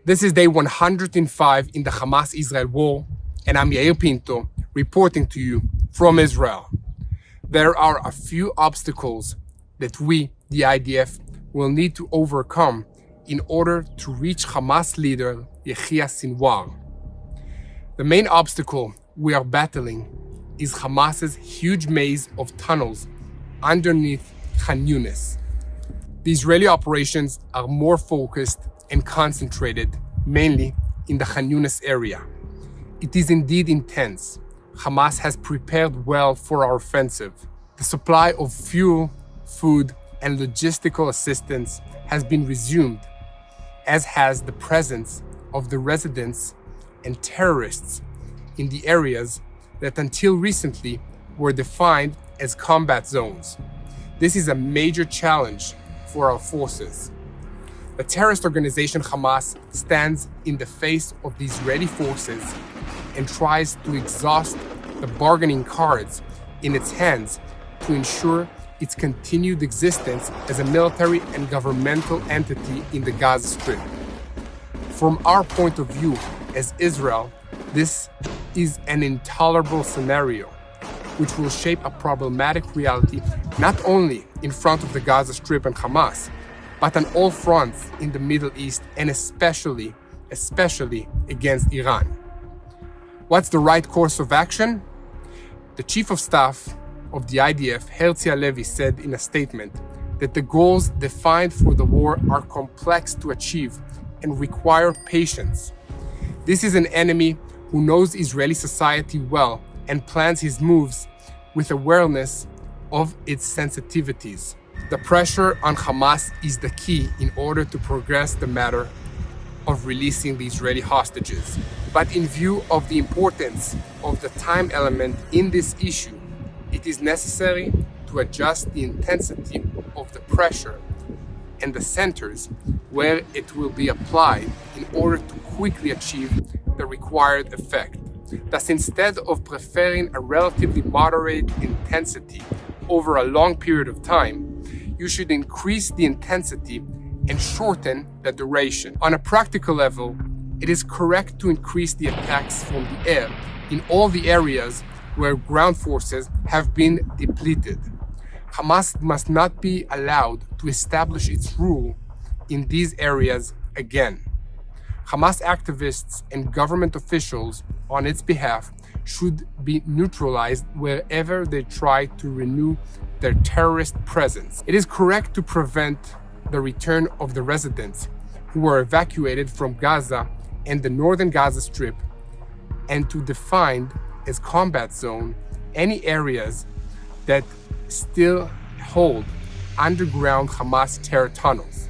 This is day 105 in the Hamas-Israel war, and I'm Yair Pinto, reporting to you from Israel. There are a few obstacles that we, the IDF, will need to overcome in order to reach Hamas leader Yahya Sinwar. The main obstacle we are battling is Hamas's huge maze of tunnels underneath Khan Yunis. The Israeli operations are more focused and concentrated mainly in the Khan Yunis area. It is indeed intense. Hamas has prepared well for our offensive. The supply of fuel, food, and logistical assistance has been resumed, as has the presence of the residents and terrorists in the areas that until recently were defined as combat zones. This is a major challenge for our forces. The terrorist organization Hamas stands in the face of the Israeli forces and tries to exhaust the bargaining cards in its hands to ensure its continued existence as a military and governmental entity in the Gaza Strip. From our point of view as Israel, this is an intolerable scenario which will shape a problematic reality not only in front of the Gaza Strip and Hamas, but on all fronts in the Middle East and especially against Iran. What's the right course of action? The Chief of Staff of the IDF, Herzi Halevi, said in a statement that the goals defined for the war are complex to achieve and require patience. This is an enemy who knows Israeli society well and plans his moves with awareness of its sensitivities. The pressure on Hamas is the key in order to progress the matter of releasing the Israeli hostages. But in view of the importance of the time element in this issue, it is necessary to adjust the intensity of the pressure and the centers where it will be applied in order to quickly achieve the required effect. Thus, instead of preferring a relatively moderate intensity over a long period of time, you should increase the intensity and shorten the duration. On a practical level, it is correct to increase the attacks from the air in all the areas where ground forces have been depleted. Hamas must not be allowed to establish its rule in these areas again. Hamas activists and government officials on its behalf should be neutralized wherever they try to renew their terrorist presence. It is correct to prevent the return of the residents who were evacuated from Gaza and the northern Gaza Strip, and to define as combat zone any areas that still hold underground Hamas terror tunnels.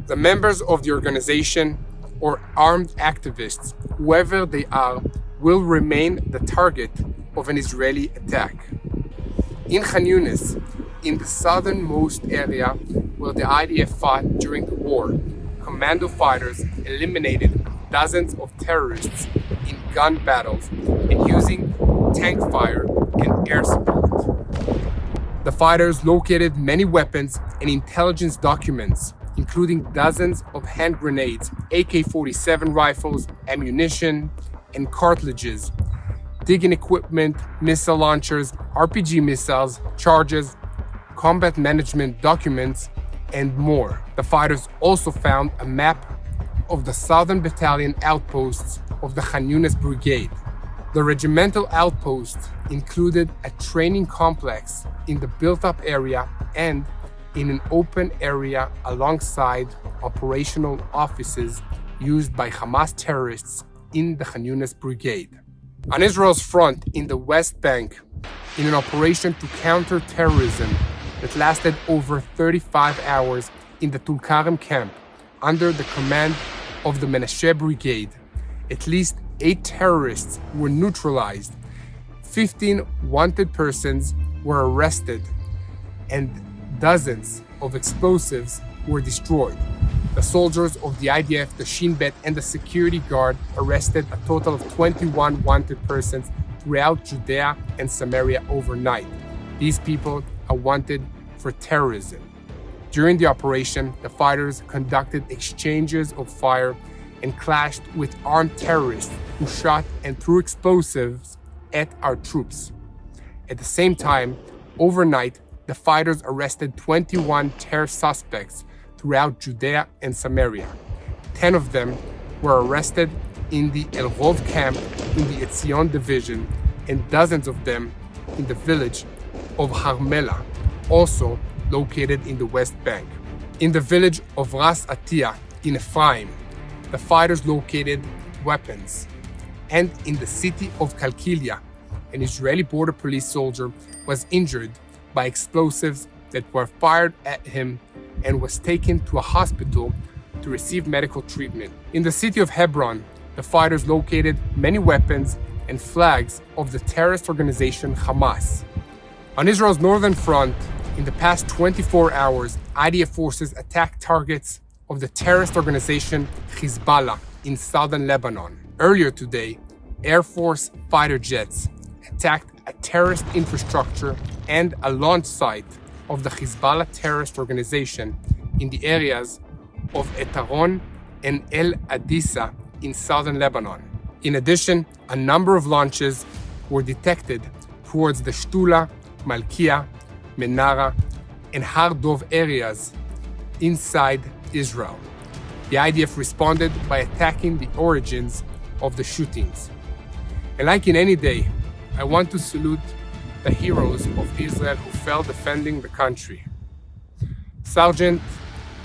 The members of the organization or armed activists, whoever they are, will remain the target of an Israeli attack. In Khan Yunis, in the southernmost area where the IDF fought during the war, commando fighters eliminated dozens of terrorists in gun battles and using tank fire and air support. The fighters located many weapons and intelligence documents, including dozens of hand grenades, AK-47 rifles, ammunition, and cartridges, digging equipment, missile launchers, RPG missiles, charges, combat management documents, and more. The fighters also found a map of the Southern Battalion outposts of the Khan Yunis Brigade. The regimental outposts included a training complex in the built-up area and in an open area alongside operational offices used by Hamas terrorists in the Khan Yunis Brigade. On Israel's front in the West Bank, in an operation to counter terrorism that lasted over 35 hours in the Tulkarem camp under the command of the Menashe Brigade, at least 8 terrorists were neutralized, 15 wanted persons were arrested, and dozens of explosives were destroyed. The soldiers of the IDF, the Shin Bet, and the security guard arrested a total of 21 wanted persons throughout Judéia and Samaria overnight. These people are wanted for terrorism. During the operation, the fighters conducted exchanges of fire and clashed with armed terrorists who shot and threw explosives at our troops. At the same time, overnight, the fighters arrested 21 terror suspects throughout Judéia and Samaria. 10 of them were arrested in the El Rov camp in the Etzion division, and dozens of them in the village of Harmela, also located in the West Bank. In the village of Ras Atia in Ephraim, the fighters located weapons. And in the city of Kalkilia, an Israeli border police soldier was injured by explosives that were fired at him and was taken to a hospital to receive medical treatment. In the city of Hebron, the fighters located many weapons and flags of the terrorist organization Hamas. On Israel's northern front, in the past 24 hours, IDF forces attacked targets of the terrorist organization Hezbollah in southern Lebanon. Earlier today, Air Force fighter jets attacked a terrorist infrastructure and a launch site of the Hezbollah terrorist organization in the areas of Etaron and El Adissa in southern Lebanon. In addition, a number of launches were detected towards the Shtula, Malkia, Menara, and Har Dov areas inside Israel. The IDF responded by attacking the origins of the shootings. And like in any day, I want to salute the heroes of Israel who fell defending the country. Sergeant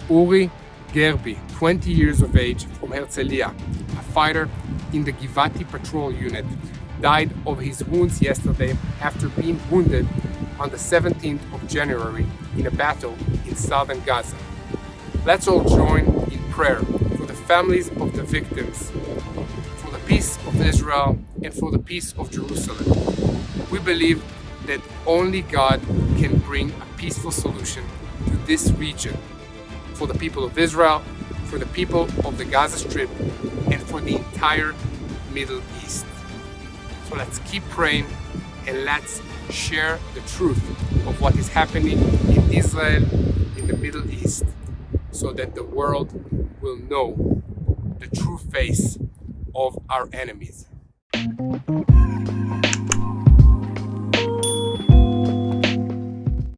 Uri Gerbi, 20 years of age, from Herzliya, a fighter in the Givati patrol unit, died of his wounds yesterday after being wounded on the 17th of January in a battle in southern Gaza. Let's all join in prayer for the families of the victims, for the peace of Israel, and for the peace of Jerusalem. We believe that only God can bring a peaceful solution to this region, for the people of Israel, for the people of the Gaza Strip, and for the entire Middle East. So let's keep praying and let's share the truth of what is happening in Israel, in the Middle East, so that the world will know the true face of our enemies.